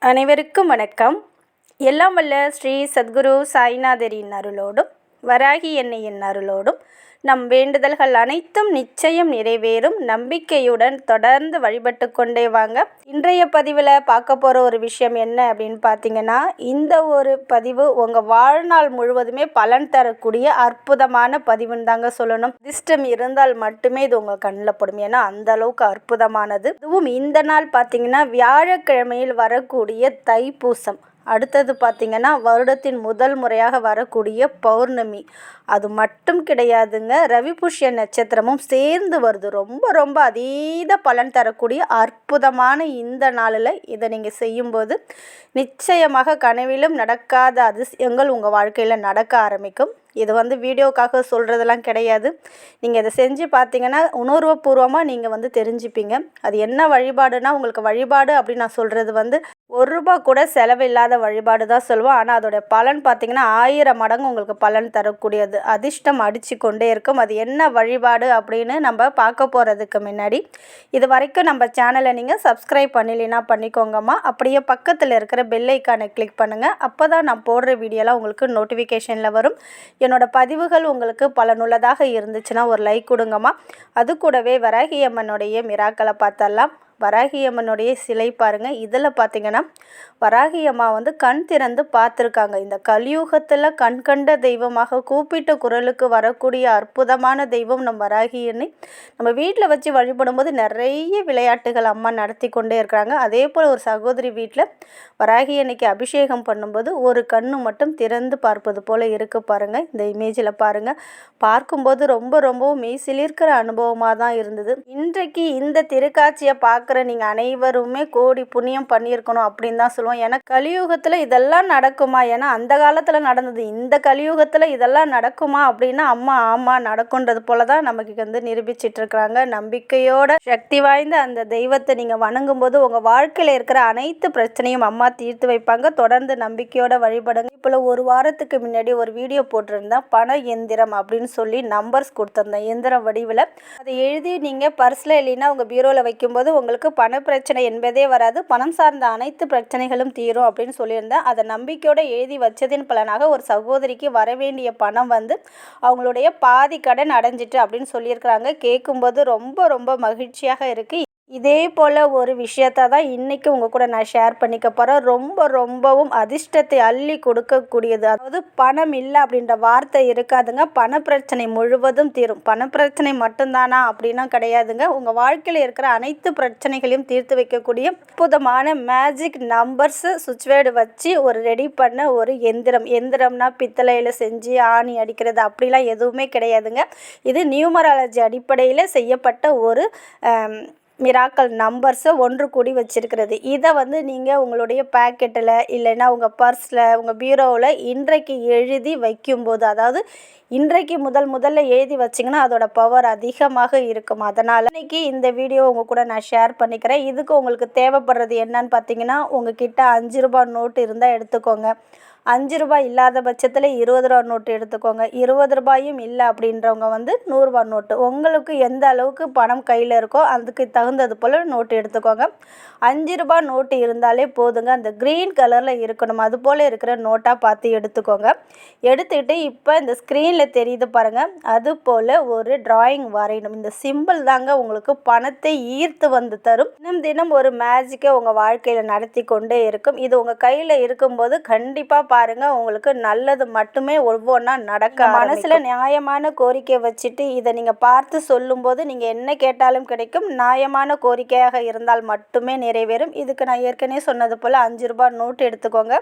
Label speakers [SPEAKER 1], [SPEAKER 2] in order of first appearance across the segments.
[SPEAKER 1] அனைவருக்கும் வணக்கம். எல்லாம் வல்ல ஸ்ரீ சத்குரு சாய்நாதரின் அருளோடும் வராகி எண்ணெயின் அருளோடும் நம் வேண்டுதல்கள் அனைத்தும் நிச்சயம் நிறைவேறும் நம்பிக்கையுடன் தொடர்ந்து வழிபட்டு கொண்டே வாங்க. இன்றைய பதிவில் பார்க்க போகிற ஒரு விஷயம் என்ன அப்படின்னு பார்த்தீங்கன்னா, இந்த ஒரு பதிவு உங்கள் வாழ்நாள் முழுவதுமே பலன் தரக்கூடிய அற்புதமான பதிவுன்னு தாங்க சொல்லணும். அதிர்ஷ்டம் இருந்தால் மட்டுமே இது உங்கள் கண்ணில் படும். ஏன்னா அந்த அளவுக்கு அற்புதமானது. இதுவும் இந்த நாள் பார்த்தீங்கன்னா வியாழக்கிழமையில் வரக்கூடிய தைப்பூசம். அடுத்தது பார்த்திங்கன்னா வருடத்தின் முதல் முறையாக வரக்கூடிய பௌர்ணமி. அது மட்டும் கிடையாதுங்க, ரவி புஷ்ய நட்சத்திரமும் சேர்ந்து வருது. ரொம்ப ரொம்ப அதீத பலன் தரக்கூடிய அற்புதமான இந்த நாளில் இதை நீங்கள் செய்யும்போது நிச்சயமாக கனவிலும் நடக்காத அதிசயங்கள் உங்கள் வாழ்க்கையில் நடக்க ஆரம்பிக்கும். இது வீடியோக்காக சொல்கிறதெல்லாம் கிடையாது. நீங்கள் இதை செஞ்சு பார்த்தீங்கன்னா உணர்வுபூர்வமாக நீங்கள் தெரிஞ்சுப்பீங்க. அது என்ன வழிபாடுனா, உங்களுக்கு வழிபாடு அப்படின்னு நான் சொல்கிறது ₹1 கூட செலவில்லாத வழிபாடு தான் சொல்லுவோம். ஆனால் அதோடைய பலன் பார்த்திங்கன்னா 1000 மடங்கு உங்களுக்கு பலன் தரக்கூடியது. அதிர்ஷ்டம் அடித்து கொண்டே இருக்கும். அது என்ன வழிபாடு அப்படின்னு நம்ம பார்க்க போகிறதுக்கு முன்னாடி இது வரைக்கும் நம்ம சேனலை நீங்கள் சப்ஸ்கிரைப் பண்ணலைன்னா பண்ணிக்கோங்கம்மா. அப்படியே பக்கத்தில் இருக்கிற பெல் ஐக்கானை கிளிக் பண்ணுங்கள். அப்போ தான் நான் போடுற வீடியோலாம் உங்களுக்கு நோட்டிஃபிகேஷனில் வரும். என்னோட பதிவுகள் உங்களுக்கு பலனுள்ளதாக இருந்துச்சுன்னா ஒரு லைக் கொடுங்கம்மா. அது கூடவே வராகி அம்மனுடைய மிராக்களை பார்த்தரலாம். வராகி அம்மனுடைய சிலை பாருங்கள். இதில் பார்த்திங்கன்னா வராகி அம்மா கண் திறந்து பார்த்துருக்காங்க. இந்த கலியுகத்தில் கண் கண்ட தெய்வமாக கூப்பிட்ட குரலுக்கு வரக்கூடிய அற்புதமான தெய்வம் நம் வராகி அன்னை. நம்ம வீட்டில் வச்சு வழிபடும்போது நிறைய விளையாட்டுகள் அம்மா நடத்தி கொண்டே இருக்கிறாங்க. அதே போல் ஒரு சகோதரி வீட்டில் வராகி அன்னைக்கு அபிஷேகம் பண்ணும்போது ஒரு கண்ணு மட்டும் திறந்து பார்ப்பது போல் இருக்குது பாருங்கள். இந்த இமேஜில் பாருங்கள். பார்க்கும்போது ரொம்பவும் மெய்சிலிருக்கிற அனுபவமாக தான் இருந்தது. இன்றைக்கு இந்த திருக்காட்சியை பார்க்குற நீங்கள் அனைவருமே கோடி புண்ணியம் பண்ணியிருக்கணும் அப்படின்னு தான் சொல்லுவோம். ஏன்னா கலியுகத்தில் இதெல்லாம் நடக்குமா? ஏன்னா அந்த காலத்தில் நடந்தது, இந்த கலியுகத்தில் இதெல்லாம் நடக்குமா அப்படின்னா அம்மா ஆமாம் நடக்குன்றது போல தான் நமக்கு நிரூபிச்சிட்டு இருக்கிறாங்க. நம்பிக்கையோட சக்தி வாய்ந்த அந்த தெய்வத்தை நீங்கள் வணங்கும் போது உங்கள் வாழ்க்கையில் இருக்கிற அனைத்து பிரச்சனையும் அம்மா தீர்த்து வைப்பாங்க. தொடர்ந்து நம்பிக்கையோட வழிபடுங்க. இப்போ ஒரு வாரத்துக்கு முன்னாடி ஒரு வீடியோ போட்டிருந்தேன், பண எந்திரம் அப்படின்னு சொல்லி நம்பர்ஸ் கொடுத்துருந்தேன் எந்திரம் வடிவில். அதை எழுதி நீங்கள் பர்ஸில் இல்லைன்னா உங்கள் பீரோவில் வைக்கும்போது உங்களுக்கு பண பிரச்சனை என்பதே வராது, பணம் சார்ந்த அனைத்து பிரச்சனைகளும் தீரும் அப்படின்னு சொல்லியிருந்தேன். அதை நம்பிக்கையோடு எழுதி வச்சதின் பலனாக ஒரு சகோதரிக்கு வர வேண்டிய பணம் அவங்களுடைய பாதி கடன் அடைஞ்சிட்டு அப்படின்னு சொல்லியிருக்கிறாங்க. கேட்கும்போது ரொம்ப மகிழ்ச்சியாக இருக்குது. இதே போல் ஒரு விஷயத்தை தான் இன்றைக்கி உங்கள் கூட நான் ஷேர் பண்ணிக்க போகிறேன். ரொம்பவும் அதிர்ஷ்டத்தை அள்ளி கொடுக்கக்கூடியது. அதாவது பணம் இல்லை அப்படின்ற வார்த்தை இருக்காதுங்க. பண பிரச்சனை முழுவதும் தீரும். பண பிரச்சனை மட்டும்தானா அப்படின்னா கிடையாதுங்க. உங்கள் வாழ்க்கையில் இருக்கிற அனைத்து பிரச்சனைகளையும் தீர்த்து வைக்கக்கூடிய அற்புதமான மேஜிக் நம்பர்ஸு சுவிட்ச் வேர்டு வச்சு ஒரு ரெடி பண்ண ஒரு எந்திரம்னா பித்தளையில் செஞ்சு ஆணி அடிக்கிறது அப்படிலாம் எதுவுமே கிடையாதுங்க. இது நியூமராலஜி அடிப்படையில் செய்யப்பட்ட ஒரு மிராக்கல் நம்பர்ஸை ஒன்று கூடி வச்சுருக்கிறது. இதை நீங்கள் உங்களுடைய பேக்கெட்டில் இல்லைன்னா உங்கள் பர்ஸில் உங்கள் பீரோவில் இன்றைக்கு எழுதி வைக்கும்போது, அதாவது இன்றைக்கு முதல்ல எழுதி வச்சிங்கன்னா அதோட பவர் அதிகமாக இருக்கும். அதனால் இன்றைக்கி இந்த வீடியோ உங்கள் கூட நான் ஷேர் பண்ணிக்கிறேன். இதுக்கு உங்களுக்கு தேவைப்படுறது என்னன்னு பார்த்தீங்கன்னா, உங்கள் கிட்ட ₹5 நோட்டு இருந்தால் எடுத்துக்கோங்க. ₹5 இல்லாத பட்சத்தில் ₹20 நோட்டு எடுத்துக்கோங்க. ₹20 இல்லை அப்படின்றவங்க ₹100 நோட்டு, உங்களுக்கு எந்த அளவுக்கு பணம் கையில் இருக்கோ அதுக்கு தகுந்தது போல் நோட்டு எடுத்துக்கோங்க. ₹5 நோட்டு இருந்தாலே போதுங்க. அந்த க்ரீன் கலரில் இருக்கணும், அது போல் இருக்கிற நோட்டாக பார்த்து எடுத்துக்கோங்க. எடுத்துக்கிட்டு இப்போ இந்த ஸ்க்ரீனில் தெரியுது பாருங்கள், அது போல் ஒரு டிராயிங் வரையணும். இந்த சிம்பிள் தாங்க உங்களுக்கு பணத்தை ஈர்த்து தரும். தினம் ஒரு மேஜிக்கை உங்கள் வாழ்க்கையில் நடத்தி கொண்டே இருக்கும். இது உங்கள் கையில் இருக்கும்போது கண்டிப்பாக பாருங்க, உங்களுக்கு நல்லது மட்டுமே ஒவ்வொன்றா நடக்க. மனசுல நியாயமான கோரிக்கை வச்சுட்டு இதை நீங்க பார்த்து சொல்லும்போது நீங்க என்ன கேட்டாலும் கிடைக்கும். நியாயமான கோரிக்கையாக இருந்தால் மட்டுமே நிறைவேறும். இதுக்கு நான் ஏற்கனவே சொன்னது போல ₹5 நோட்டு எடுத்துக்கோங்க.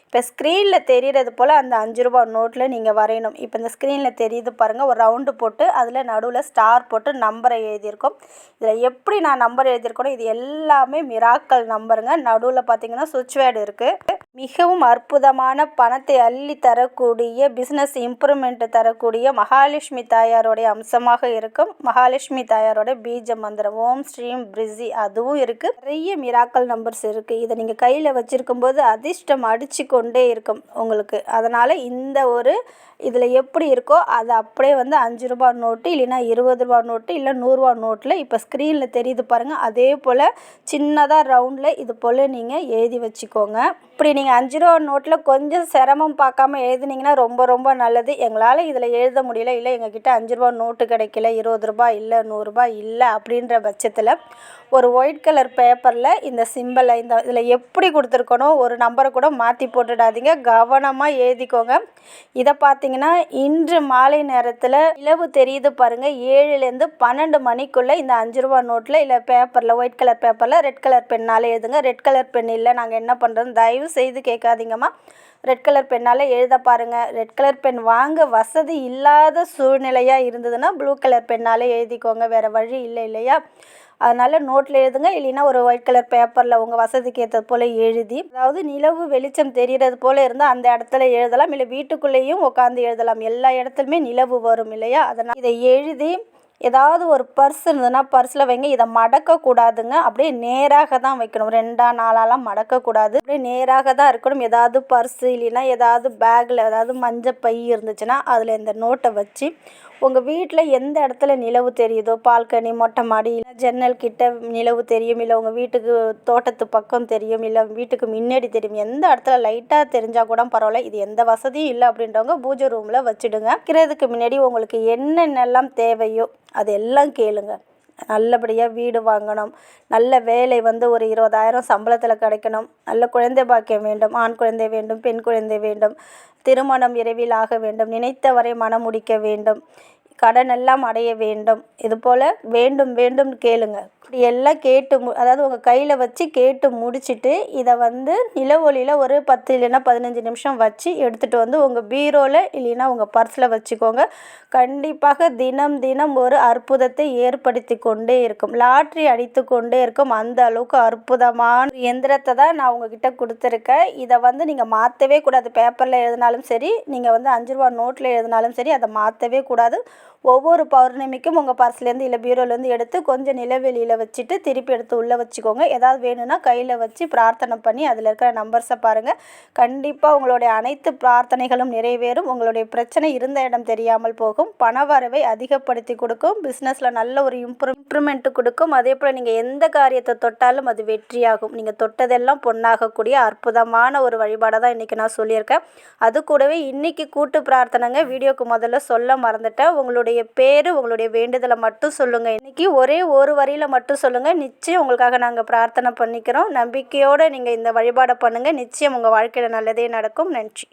[SPEAKER 1] இப்போ ஸ்க்ரீனில் தெரிகிறது போல் அந்த ₹5 நோட்டில் நீங்கள் வரையணும். இப்போ இந்த ஸ்க்ரீனில் தெரியுது பாருங்கள், ஒரு ரவுண்டு போட்டு அதில் நடுவில் ஸ்டார் போட்டு நம்பரை எழுதியிருக்கோம். இதில் எப்படி நான் நம்பர் எழுதியிருக்கணும், இது எல்லாமே மிராக்கல் நம்பருங்க. நடுவில் பார்த்தீங்கன்னா சுவிட்ச் வேர்டு இருக்குது. மிகவும் அற்புதமான பணத்தை அள்ளி தரக்கூடிய பிஸ்னஸ் இம்ப்ரூவ்மெண்ட் தரக்கூடிய மகாலட்சுமி தாயாரோடைய அம்சமாக இருக்கும். மகாலட்சுமி தாயாரோட பீஜ மந்திரம் ஓம் ஸ்ரீம் பிரிசி அதுவும் இருக்குது. நிறைய மிராக்கல் நம்பர்ஸ் இருக்குது. இதை நீங்கள் கையில் வச்சுருக்கும் போது அதிர்ஷ்டம் அடித்து கொண்டே இருக்கும் உங்களுக்கு. அதனால் இந்த ஒரு இதில் எப்படி இருக்கோ அது அப்படியே வந்து 5 ரூபா நோட்டு இல்லைன்னா 20 ரூபா நோட்டு இல்லை 100 ரூபா நோட்டில் இப்போ ஸ்க்ரீனில் தெரியுது பாருங்கள். அதே போல் சின்னதாக ரவுண்டில் இது போல் நீங்கள் எழுதி வச்சுக்கோங்க. இப்படி நீங்கள் 5 ரூபா நோட்டில் கொஞ்சம் சிரமம் பார்க்காம எழுதுனீங்கன்னா ரொம்ப நல்லது. எங்களால் இதில் எழுத முடியல, இல்லை எங்ககிட்ட 5 ரூபா நோட்டு கிடைக்கல, 20 ரூபா இல்லை, 100 ரூபா இல்லை அப்படின்ற பட்சத்தில் ஒரு ஒயிட் கலர் பேப்பரில் இந்த சிம்பிளை இதில் எப்படி கொடுத்துருக்கணும் ஒரு நம்பரை கூட மாற்றி போட்டுடாதீங்க. கவனமாக எழுதிக்கோங்க. இதை பார்த்தீங்கன்னா இன்று மாலை நேரத்தில் நிலவு தெரியுது பாருங்கள். 7லேருந்து 12 மணிக்குள்ளே இந்த 5 ரூபா நோட்டில் இல்லை பேப்பரில் ஒயிட் கலர் பேப்பரில் ரெட் கலர் பெண்ணால் எழுதுங்க. ரெட் கலர் பென் இல்லை நாங்கள் என்ன பண்ணுறோம் தயவு செய்து கேட்காதீங்கம்மா. ரெட் கலர் பெண்ணால் எழுத பாருங்கள். ரெட் கலர் பென் வாங்க வசதி இல்லாத சூழ்நிலையாக இருந்ததுன்னா ப்ளூ கலர் பெண்ணால் எழுதிக்கோங்க. வேறு வழி இல்லை இல்லையா? அதனால் நோட்டில் எழுதுங்க. இல்லைன்னா ஒரு ஒயிட் கலர் பேப்பரில் உங்கள் வசதிக்கு ஏற்றது போல் எழுதி, அதாவது நிலவு வெளிச்சம் தெரிகிறது போல் இருந்தால் அந்த இடத்துல எழுதலாம். இல்லை வீட்டுக்குள்ளேயும் உட்காந்து எழுதலாம். எல்லா இடத்துலையுமே நிலவு வரும் இல்லையா? அதனால் இதை எழுதி ஏதாவது ஒரு பர்ஸ் இருந்ததுன்னா பர்ஸில் வைங்க. இதை மடக்கக்கூடாதுங்க. அப்படியே நேராக தான் வைக்கணும். 2 4 மடக்கக்கூடாது. அப்படியே நேராக தான் இருக்கணும். ஏதாவது பர்ஸு இல்லைன்னா ஏதாவது பேக்கில் ஏதாவது மஞ்சள் பை இருந்துச்சுன்னா அதில் இந்த நோட்டை வச்சு உங்கள் வீட்டில் எந்த இடத்துல நிலவு தெரியுதோ பால்கனி மொட்டை மாடி இல்லை ஜன்னல் கிட்ட நிலவு தெரியும், இல்லை உங்கள் வீட்டுக்கு தோட்டத்து பக்கம் தெரியும், இல்லை வீட்டுக்கு முன்னாடி தெரியும், எந்த இடத்துல லைட்டாக தெரிஞ்சால் கூட பரவாயில்ல. இது எந்த வசதியும் இல்லை அப்படின்றவங்க பூஜை ரூமில் வச்சுடுங்க. வைக்கிறதுக்கு முன்னாடி உங்களுக்கு என்னென்னலாம் தேவையோ அதெல்லாம் கேளுங்க. நல்லபடியாக வீடு வாங்கணும், நல்ல வேலை வந்து ஒரு 20,000 சம்பளத்தில் கிடைக்கணும், நல்ல குழந்தை பாக்கியம் வேண்டும், ஆண் குழந்தை வேண்டும், பெண் குழந்தை வேண்டும், திருமணம் விரைவில் ஆக வேண்டும், நினைத்தவரை மனம் முடிக்க வேண்டும், கடன் எல்லாம் அடைய வேண்டும். இது போல் வேண்டும் கேளுங்க. இப்படி எல்லாம் கேட்டு அதாவது உங்கள் கையில் வச்சு கேட்டு முடிச்சுட்டு இதை வந்து நிலவொளியில் ஒரு 10 இல்லைன்னா 15 நிமிஷம் வச்சு எடுத்துகிட்டு வந்து உங்கள் பீரோவில் இல்லைன்னா உங்கள் பர்ஸில் வச்சுக்கோங்க. கண்டிப்பாக தினம் ஒரு அற்புதத்தை ஏற்படுத்தி கொண்டே இருக்கும். லாட்ரி அடித்து கொண்டே இருக்கும். அந்த அளவுக்கு அற்புதமான எந்திரத்தை தான் நான் உங்ககிட்ட கொடுத்துருக்கேன். இதை வந்து நீங்கள் மாற்றவே கூடாது. பேப்பரில் எழுதினாலும் சரி, நீங்கள் வந்து 5 ரூபா நோட்டில் எழுதினாலும் சரி, அதை மாற்றவே கூடாது. ஒவ்வொரு பௌர்ணமிக்கும் உங்கள் பர்ஸ்லேருந்து இல்லை பீரோலேருந்து எடுத்து கொஞ்சம் நிலவெளியில் வச்சுட்டு திருப்பி எடுத்து உள்ளே வச்சுக்கோங்க. ஏதாவது வேணும்னா கையில் வச்சு பிரார்த்தனை பண்ணி அதில் இருக்கிற நம்பர்ஸை பாருங்கள். கண்டிப்பாக உங்களுடைய அனைத்து பிரார்த்தனைகளும் நிறைவேறும். உங்களுடைய பிரச்சனை இருந்த இடம் தெரியாமல் போகும். பணவரவை அதிகப்படுத்தி கொடுக்கும். பிஸ்னஸில் நல்ல ஒரு இம்ப்ரூவ்மெண்ட்டு கொடுக்கும். அதே போல் நீங்கள் எந்த காரியத்தை தொட்டாலும் அது வெற்றியாகும். நீங்கள் தொட்டதெல்லாம் பொண்ணாகக்கூடிய அற்புதமான ஒரு வழிபாடை தான் இன்றைக்கி நான் சொல்லியிருக்கேன். அது கூடவே இன்றைக்கி கூட்டு பிரார்த்தனைங்க. வீடியோக்கு முதல்ல சொல்ல மறந்துட்டேன். உங்களுடைய பேர் உங்களுடைய வேண்டுதலை மட்டும் சொல்லுங்கள். இன்றைக்கி ஒரே ஒரு வரியில் மட்டும் சொல்லுங்கள். நிச்சயம் உங்களுக்காக நாங்கள் பிரார்த்தனை பண்ணிக்கிறோம். நம்பிக்கையோடு நீங்கள் இந்த வழிபாடை பண்ணுங்கள். நிச்சயம் உங்கள் வாழ்க்கையில் நல்லதே நடக்கும். நன்றி.